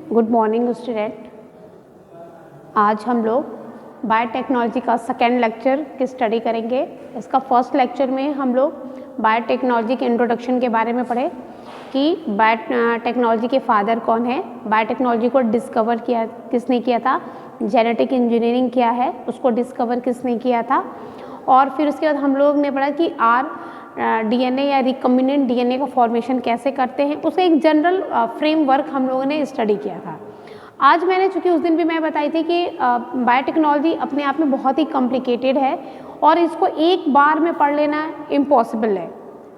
Good morning student. आज हम लोग बायोटेक्नोलॉजी का सेकेंड लेक्चर की स्टडी करेंगे। इसका फर्स्ट लेक्चर में हम लोग बायोटेक्नोलॉजी के इंट्रोडक्शन के बारे में पढ़े कि बायोटेक्नोलॉजी के फादर कौन है, बायोटेक्नोलॉजी को डिस्कवर किया किसने किया था, जेनेटिक इंजीनियरिंग क्या है उसको डिस्कवर किसने किया था, और फिर उसके बाद हम लोग ने पढ़ा कि डीएनए या रिकम्बिनेंट डीएनए का फॉर्मेशन कैसे करते हैं, उसका एक जनरल फ्रेमवर्क हम लोगों ने स्टडी किया था। आज मैंने चूँकि उस दिन भी मैं बताई थी कि बायोटेक्नोलॉजी अपने आप में बहुत ही कॉम्प्लिकेटेड है और इसको एक बार में पढ़ लेना इम्पॉसिबल है,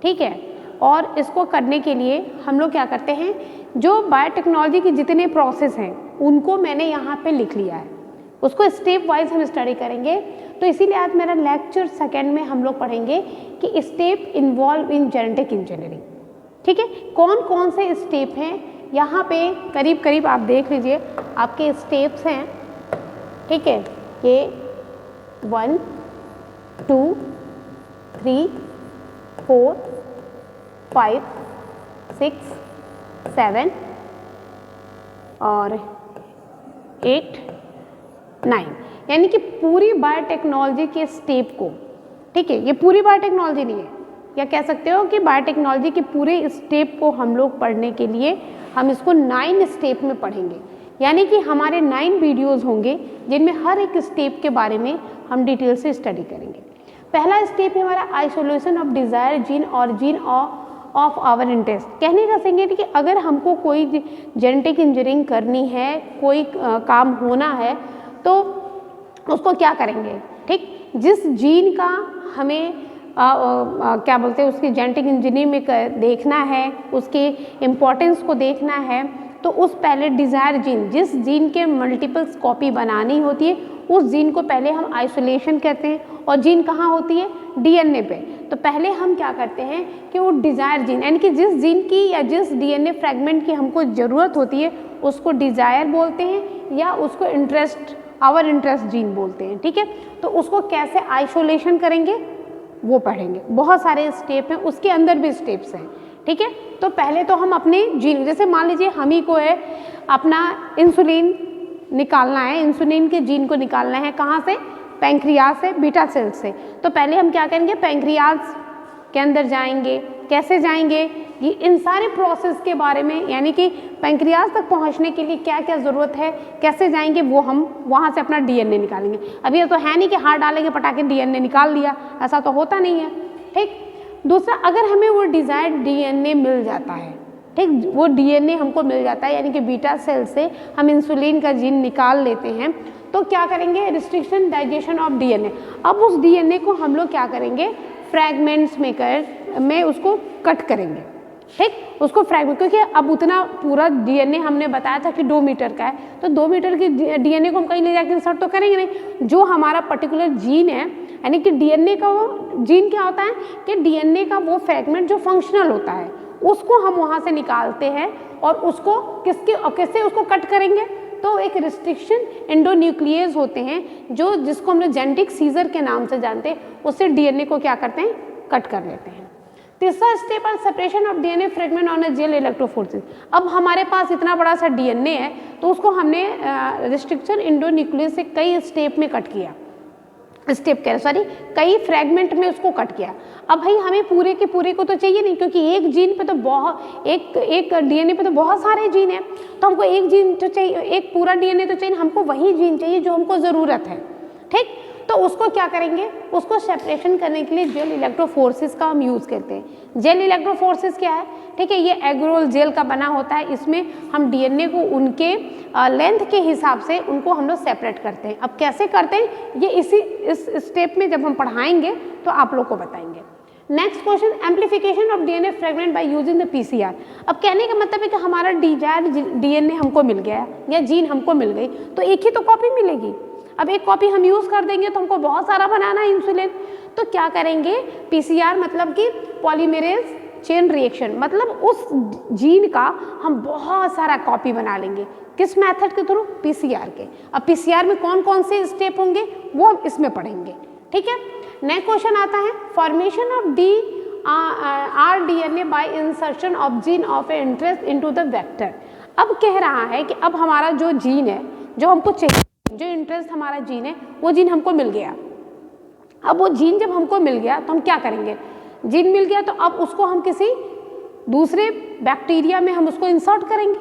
ठीक है। और इसको करने के लिए हम लोग क्या करते हैं, जो बायोटेक्नोलॉजी के जितने प्रोसेस हैं उनको मैंने यहाँ पे लिख लिया है, उसको स्टेप वाइज हम स्टडी करेंगे। तो इसीलिए आज मेरा लेक्चर सेकेंड में हम लोग पढ़ेंगे कि step involve in genetic engineering, ठीक है। कौन कौन से स्टेप हैं यहाँ पे करीब करीब आप देख लीजिए, आपके स्टेप्स हैं, ठीक है। ये 1 2 3 4 5 6 7 और 8 9, यानी कि पूरी बायोटेक्नोलॉजी के स्टेप को, ठीक है। ये पूरी बायोटेक्नोलॉजी नहीं है, या कह सकते हो कि बायोटेक्नोलॉजी के पूरे स्टेप को हम लोग पढ़ने के लिए हम इसको 9 स्टेप में पढ़ेंगे, यानी कि हमारे 9 वीडियोस होंगे जिनमें हर एक स्टेप के बारे में हम डिटेल से स्टडी करेंगे। पहला स्टेप है हमारा आइसोलेशन ऑफ डिजायर जीन और जीन ऑफ आवर इंटरेस्ट। कहने का सेंगे कि अगर हमको कोई जेनेटिक इंजीनियरिंग करनी है, कोई काम होना है तो उसको क्या करेंगे, ठीक। जिस जीन का हमें क्या बोलते हैं उसकी जेनेटिक इंजीनियरिंग में देखना है, उसके इम्पोर्टेंस को देखना है, तो उस पहले डिज़ायर जीन, जिस जीन के मल्टीपल्स कॉपी बनानी होती है उस जीन को पहले हम आइसोलेशन कहते हैं। और जीन कहाँ होती है, डीएनए पे। तो पहले हम क्या करते हैं कि वो डिज़ायर जीन, यानी कि जिस जीन की या जिस डीएनए फ्रेगमेंट की हमको ज़रूरत होती है उसको डिज़ायर बोलते हैं, या उसको आवर इंटरेस्ट जीन बोलते हैं, ठीक है। तो उसको कैसे आइसोलेशन करेंगे वो पढ़ेंगे। बहुत सारे स्टेप हैं, उसके अंदर भी स्टेप्स हैं, ठीक है। तो पहले तो हम अपने जीन, जैसे मान लीजिए हम ही को है अपना इंसुलिन निकालना है, इंसुलिन के जीन को निकालना है, कहाँ से, पैंक्रियाज से, बीटा सेल से। तो पहले हम क्या करेंगे, पैंक्रियाज के अंदर जाएंगे। कैसे जाएंगे, ये इन सारे प्रोसेस के बारे में, यानी कि पैंक्रियाज तक पहुंचने के लिए क्या क्या ज़रूरत है, कैसे जाएंगे, वो हम वहाँ से अपना डीएनए निकालेंगे। अभी ये तो है नहीं कि हाथ डालेंगे पटाखे डीएनए निकाल लिया, ऐसा तो होता नहीं है, ठीक। दूसरा, अगर हमें वो डिज़ायर्ड डीएनए मिल जाता है, ठीक, वो डीएनए हमको मिल जाता है, यानी कि बीटा सेल से हम इंसुलिन का जीन निकाल लेते हैं, तो क्या करेंगे, रिस्ट्रिक्शन डाइजेशन ऑफ डीएनए। अब उस डीएनए को हम लोग क्या करेंगे, फ्रैगमेंट्स में उसको कट करेंगे, ठीक, उसको फ्रैगमेंट, क्योंकि अब उतना पूरा डीएनए हमने बताया था कि 2 मीटर का है, तो 2 मीटर की डीएनए को हम कहीं ले जाकर इंसर्ट तो करेंगे नहीं। जो हमारा पर्टिकुलर जीन है, यानी कि डीएनए का वो जीन क्या होता है कि डीएनए का वो फ्रैगमेंट जो फंक्शनल होता है उसको हम वहाँ से निकालते हैं और उसको किससे उसको कट करेंगे, तो एक रिस्ट्रिक्शन एंडोन्यूक्लियस होते हैं जो जिसको हम लोग जेनेटिक सीजर के नाम से जानते हैं, उससे डीएनए को क्या करते हैं, कट कर लेते हैं। तीसरा स्टेप है separation of DNA fragment on a gel electrophoresis. अब हमारे पास इतना बड़ा सा डीएनए है तो उसको हमने रिस्ट्रिक्शन एंडोन्यूक्लियस से कई स्टेप में कट किया, कई फ्रैगमेंट में उसको कट किया। अब भाई हमें पूरे के पूरे को तो चाहिए नहीं, क्योंकि एक जीन पे तो बहुत एक डीएनए पे तो बहुत सारे जीन हैं, तो हमको एक जीन तो चाहिए, एक पूरा डीएनए तो चाहिए, हमको वही जीन चाहिए जो हमको ज़रूरत है, ठीक। तो उसको क्या करेंगे, उसको सेपरेशन करने के लिए जेल इलेक्ट्रोफोरेसिस का हम यूज़ करते हैं। जेल इलेक्ट्रोफोरेसिस क्या है, ठीक है, ये एग-रोल जेल का बना होता है, इसमें हम डीएनए को उनके लेंथ के हिसाब से उनको हम लोग सेपरेट करते हैं। अब कैसे करते हैं ये इस स्टेप में जब हम पढ़ाएंगे तो आप लोग को बताएंगे। Next question, amplification of DNA fragment by using the PCR. अब कहने का मतलब है कि हमारा डिजायर्ड डीएनए हमको मिल गया या जीन हमको मिल गई, तो एक ही तो कॉपी मिलेगी। अब एक कॉपी हम यूज़ कर देंगे तो हमको बहुत सारा बनाना है इंसुलिन, तो क्या करेंगे, पीसीआर मतलब कि पॉलीमरेज चेन रिएक्शन, मतलब उस जीन का हम बहुत सारा कॉपी बना लेंगे। किस मेथड के थ्रू, पीसीआर के। अब पीसीआर में कौन कौन से स्टेप होंगे वो हम इसमें पढ़ेंगे, ठीक है। नेक्स्ट क्वेश्चन आता है, formation of rDNA by insertion of gene of interest into the vector। अब कह रहा है कि अब हमारा जो जीन है, जो हमको चाहिए, जो इंटरेस्ट हमारा जीन है, वो जीन हमको मिल गया। अब वो जीन जब हमको मिल गया तो हम क्या करेंगे, जीन मिल गया तो अब उसको हम किसी दूसरे बैक्टीरिया में हम उसको इंसर्ट करेंगे।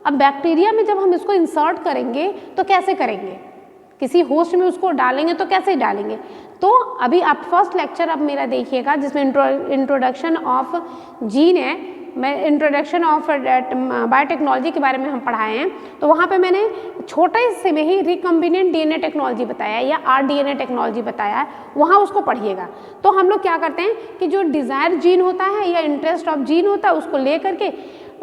अब बैक्टीरिया में जब हम इसको इंसर्ट करेंगे तो कैसे करेंगे, किसी होस्ट में उसको डालेंगे तो कैसे डालेंगे। तो अभी आप फर्स्ट लेक्चर अब मेरा देखिएगा जिसमें इंट्रोडक्शन ऑफ जीन है, मैं इंट्रोडक्शन ऑफ बायोटेक्नोलॉजी के बारे में हम पढ़ाए हैं। तो वहाँ पे मैंने छोटे से में ही रिकम्बिनेंट डीएनए टेक्नोलॉजी बताया है या आरडीएनए टेक्नोलॉजी बताया है, वहाँ उसको पढ़िएगा। तो हम लोग क्या करते हैं कि जो डिज़ायर जीन होता है या इंटरेस्ट ऑफ जीन होता है उसको ले करके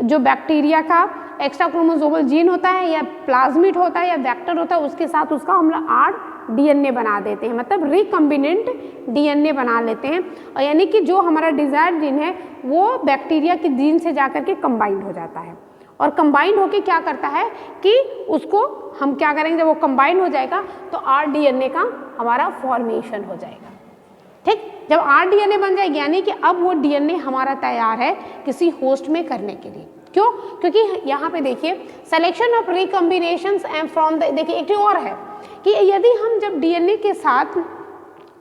जो बैक्टीरिया का एक्स्ट्रा क्रोमोसोमल जीन होता है या प्लाज्मिड होता है या वेक्टर होता है उसके साथ उसका हम लोग आरडीएनए बना देते हैं, मतलब रिकम्बिनेंट डीएनए बना लेते हैं। और यानी कि जो हमारा डिज़ायर जीन है वो बैक्टीरिया के जीन से जाकर के कंबाइंड हो जाता है और कंबाइंड होके क्या करता है कि उसको हम क्या करेंगे, जब वो कंबाइंड हो जाएगा तो आरडीएनए का हमारा फॉर्मेशन हो जाएगा। ठीक, जब आरडीएनए बन जाएगी यानी कि अब वो डीएनए हमारा तैयार है किसी होस्ट में करने के लिए। क्यों, क्योंकि यहाँ पे देखिए selection of recombinations and from the, देखिए एक और है कि यदि हम जब डीएनए के साथ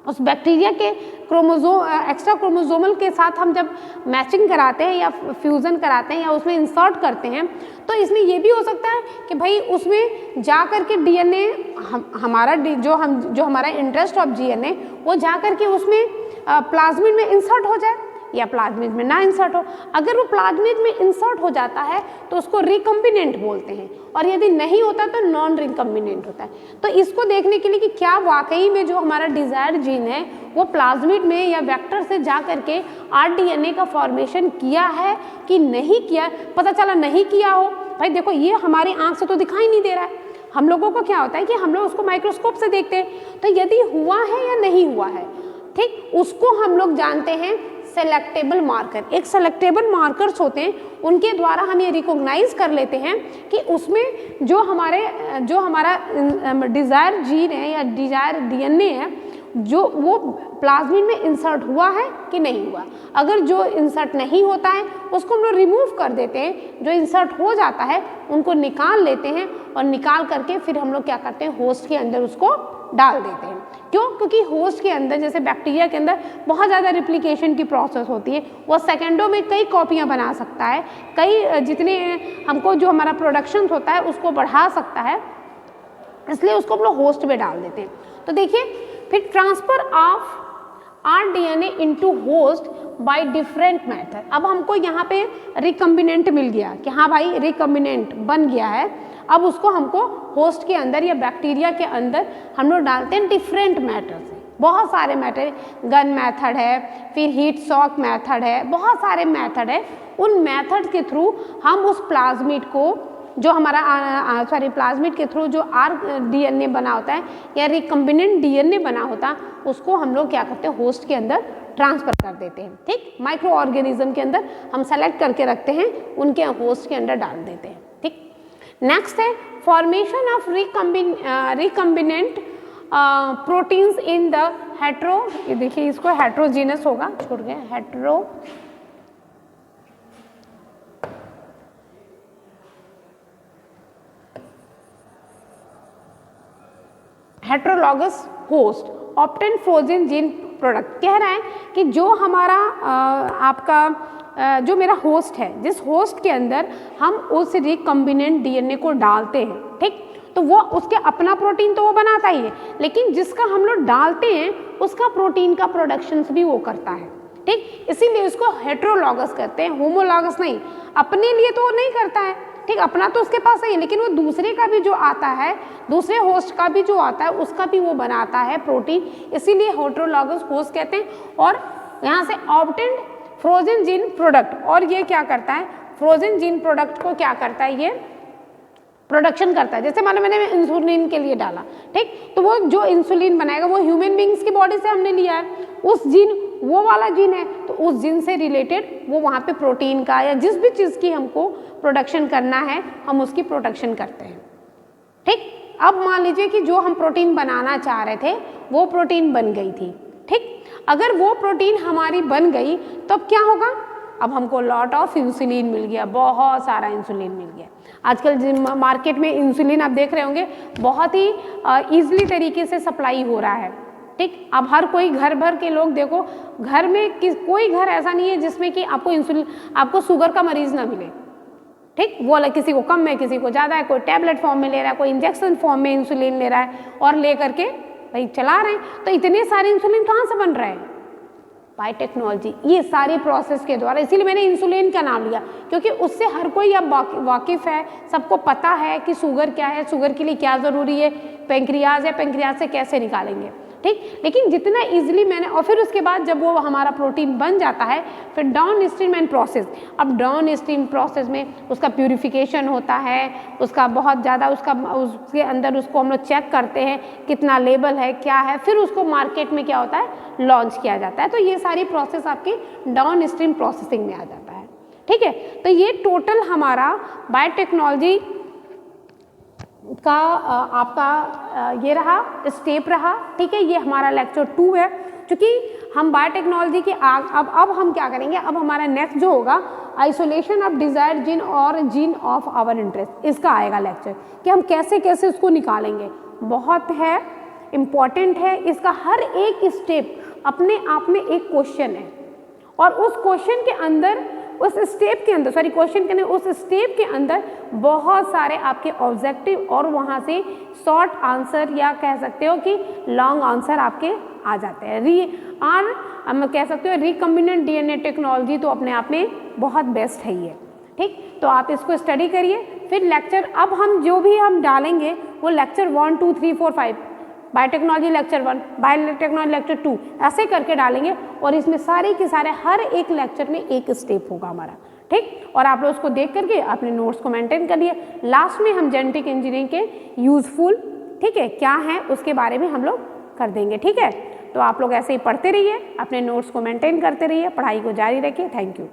उस बैक्टीरिया के एक्स्ट्रा क्रोमोसोमल के साथ हम जब मैचिंग कराते हैं या फ्यूज़न कराते हैं या उसमें इंसर्ट करते हैं तो इसमें ये भी हो सकता है कि भाई उसमें जा कर के डीएनए हमारा जो हमारा इंटरेस्ट ऑफ डीएनए वो जा कर के उसमें प्लाज्मिड में इंसर्ट हो जाए या प्लाज्मिड में ना इंसर्ट हो। अगर वो प्लाज्मिड में इंसर्ट हो जाता है तो उसको रिकम्बिनेंट बोलते हैं और यदि नहीं होता तो नॉन रिकम्बिनेंट होता है। तो इसको देखने के लिए कि क्या वाकई में जो हमारा डिज़ायर जीन है वो प्लाज्मिड में या वेक्टर से जा करके आरडीएनए का फॉर्मेशन किया है कि नहीं किया, पता चला नहीं किया हो, भाई देखो ये हमारी आँख से तो दिखाई नहीं दे रहा है। हम लोगों को क्या होता है कि हम लोग उसको माइक्रोस्कोप से देखते हैं, तो यदि हुआ है या नहीं हुआ है, ठीक, उसको हम लोग जानते हैं सेलेक्टेबल मार्कर। एक सेलेक्टेबल मार्कर्स होते हैं, उनके द्वारा हम ये रिकॉग्नाइज कर लेते हैं कि उसमें जो हमारा डिज़ायर जीन है या डिज़ायर डीएनए है जो वो प्लाज्मिड में इंसर्ट हुआ है कि नहीं हुआ। अगर जो इंसर्ट नहीं होता है उसको हम लोग रिमूव कर देते हैं, जो इंसर्ट हो जाता है उनको निकाल लेते हैं और निकाल करके फिर हम लोग क्या करते हैं, होस्ट के अंदर उसको डाल देते हैं। क्यों, क्योंकि होस्ट के अंदर जैसे बैक्टीरिया के अंदर बहुत ज़्यादा रिप्लिकेशन की प्रोसेस होती है, वो सेकेंडों में कई कॉपियाँ बना सकता है, कई जितने हमको जो हमारा प्रोडक्शन होता है उसको बढ़ा सकता है, इसलिए उसको हम लोग होस्ट में डाल देते हैं। तो देखिए फिर transfer of rDNA into host by different method. अब हमको यहाँ पे रिकम्बिनेंट मिल गया कि हाँ भाई रिकम्बिनेंट बन गया है, अब उसको हमको होस्ट के अंदर या बैक्टीरिया के अंदर हम लोग डालते हैं डिफरेंट मेथड से। बहुत सारे मेथड, गन मेथड है, फिर हीट शॉक मेथड है, बहुत सारे मेथड है। उन मेथड के थ्रू हम उस प्लाज्मिड को जो हमारा प्लाज्मिड के थ्रू जो आरडीएनए बना होता है या रिकम्बिनेंट डीएनए बना होता है उसको हम लोग क्या करते हैं, होस्ट के अंदर ट्रांसफर कर देते हैं। ठीक, माइक्रो ऑर्गेनिज्म के अंदर हम सेलेक्ट करके रखते हैं, उनके होस्ट के अंदर डाल देते हैं। ठीक, नेक्स्ट है formation of recombinant proteins in the hetero, ये देखिए इसको हेट्रोजीनस होगा, छोड़ गए heterologous host obtain foreign gene product. कह रहा है कि जो हमारा जो मेरा होस्ट है, जिस होस्ट के अंदर हम उस रिकम्बिनेंट डीएनए को डालते हैं, ठीक, तो वो उसके अपना प्रोटीन तो वो बनाता ही है, लेकिन जिसका हम लोग डालते हैं उसका प्रोटीन का प्रोडक्शन भी वो करता है। ठीक, इसीलिए उसको हेट्रोलॉगस कहते हैं, होमोलॉगस नहीं। अपने लिए तो वो नहीं करता है, ठीक, अपना तो उसके पास है, लेकिन वो दूसरे का भी जो आता है, दूसरे होस्ट का भी जो आता है उसका भी वो बनाता है प्रोटीन, इसीलिए हेट्रोलॉगस होस्ट कहते हैं। और यहाँ से ऑब्टेन्ड फ्रोजन जीन प्रोडक्ट, और ये क्या करता है, फ्रोजन जीन प्रोडक्ट को क्या करता है, ये प्रोडक्शन करता है। जैसे मैंने इंसुलिन के लिए डाला, ठीक, तो वो जो इंसुलिन बनाएगा वो ह्यूमन बींग्स की बॉडी से हमने लिया है, उस जीन वो वाला जीन है, तो उस जीन से रिलेटेड वो वहाँ पे प्रोटीन का या जिस भी चीज़ की हमको प्रोडक्शन करना है हम उसकी प्रोडक्शन करते हैं। ठीक, अब मान लीजिए कि जो हम प्रोटीन बनाना चाह रहे थे वो प्रोटीन बन गई थी। ठीक, अगर वो प्रोटीन हमारी बन गई तो अब क्या होगा, अब हमको लॉट ऑफ इंसुलिन मिल गया, बहुत सारा इंसुलिन मिल गया। आजकल मार्केट में इंसुलिन आप देख रहे होंगे बहुत ही ईजिली तरीके से सप्लाई हो रहा है, ठीक। अब हर कोई घर भर के लोग देखो, घर में कोई घर ऐसा नहीं है जिसमें कि आपको इंसुलिन, आपको शुगर का मरीज ना मिले, ठीक। वो अलग, किसी को कम है, किसी को ज़्यादा है, कोई टैबलेट फॉर्म में ले रहा है, कोई इंजेक्शन फॉर्म में इंसुलिन ले रहा है और ले करके भाई चला रहे हैं। तो इतने सारे इंसुलिन कहाँ से बन रहे हैं? बायोटेक्नोलॉजी, ये सारी प्रोसेस के द्वारा। इसीलिए मैंने इंसुलिन का नाम लिया, क्योंकि उससे हर कोई अब वाकिफ़ है, सबको पता है कि शुगर क्या है, शुगर के लिए क्या ज़रूरी है, पेंक्रियाज है, पेंक्रियाज से कैसे निकालेंगे, ठीक। लेकिन जितना इजीली मैंने, और फिर उसके बाद जब वो हमारा प्रोटीन बन जाता है, फिर डाउन स्ट्रीम एंड प्रोसेस। अब डाउन स्ट्रीम प्रोसेस में उसका प्यूरिफिकेशन होता है, उसका बहुत ज़्यादा उसके अंदर उसको हम लोग चेक करते हैं कितना लेवल है, क्या है, फिर उसको मार्केट में क्या होता है, लॉन्च किया जाता है। तो ये सारी प्रोसेस आपकी डाउन स्ट्रीम प्रोसेसिंग में आ जाता है, ठीक है। तो ये टोटल हमारा बायोटेक्नोलॉजी का आपका ये रहा, स्टेप रहा, ठीक है। ये हमारा लेक्चर 2 है। क्योंकि हम बायोटेक्नोलॉजी के अब हम क्या करेंगे, अब हमारा नेक्स्ट जो होगा आइसोलेशन ऑफ डिजायर्ड जीन और जीन ऑफ आवर इंटरेस्ट, इसका आएगा लेक्चर कि हम कैसे कैसे उसको निकालेंगे। बहुत है, इम्पॉर्टेंट है, इसका हर एक स्टेप अपने आप में एक क्वेश्चन है, और उस क्वेश्चन के अंदर, उस स्टेप के अंदर, सॉरी क्वेश्चन के अंदर, उस स्टेप के अंदर बहुत सारे आपके ऑब्जेक्टिव और वहाँ से शॉर्ट आंसर या कह सकते हो कि लॉन्ग आंसर आपके आ जाते हैं। हम कह सकते हो रिकम्बिनेंट डीएनए टेक्नोलॉजी तो अपने आप में बहुत बेस्ट है ये, ठीक। तो आप इसको स्टडी करिए। फिर लेक्चर अब हम जो भी हम डालेंगे वो lecture 1 2 3 4 5, biotechnology lecture 1, biotechnology lecture 2, ऐसे करके डालेंगे। और इसमें सारे के सारे हर एक लेक्चर में एक स्टेप होगा हमारा, ठीक। और आप लोग उसको देख करके अपने नोट्स को मेंटेन करिए। लास्ट में हम जेनेटिक इंजीनियरिंग के यूजफुल, ठीक है, क्या है उसके बारे में हम लोग कर देंगे, ठीक है। तो आप लोग ऐसे ही पढ़ते रहिए, अपने नोट्स को मेंटेन करते रहिए, पढ़ाई को जारी रखिए। Thank you.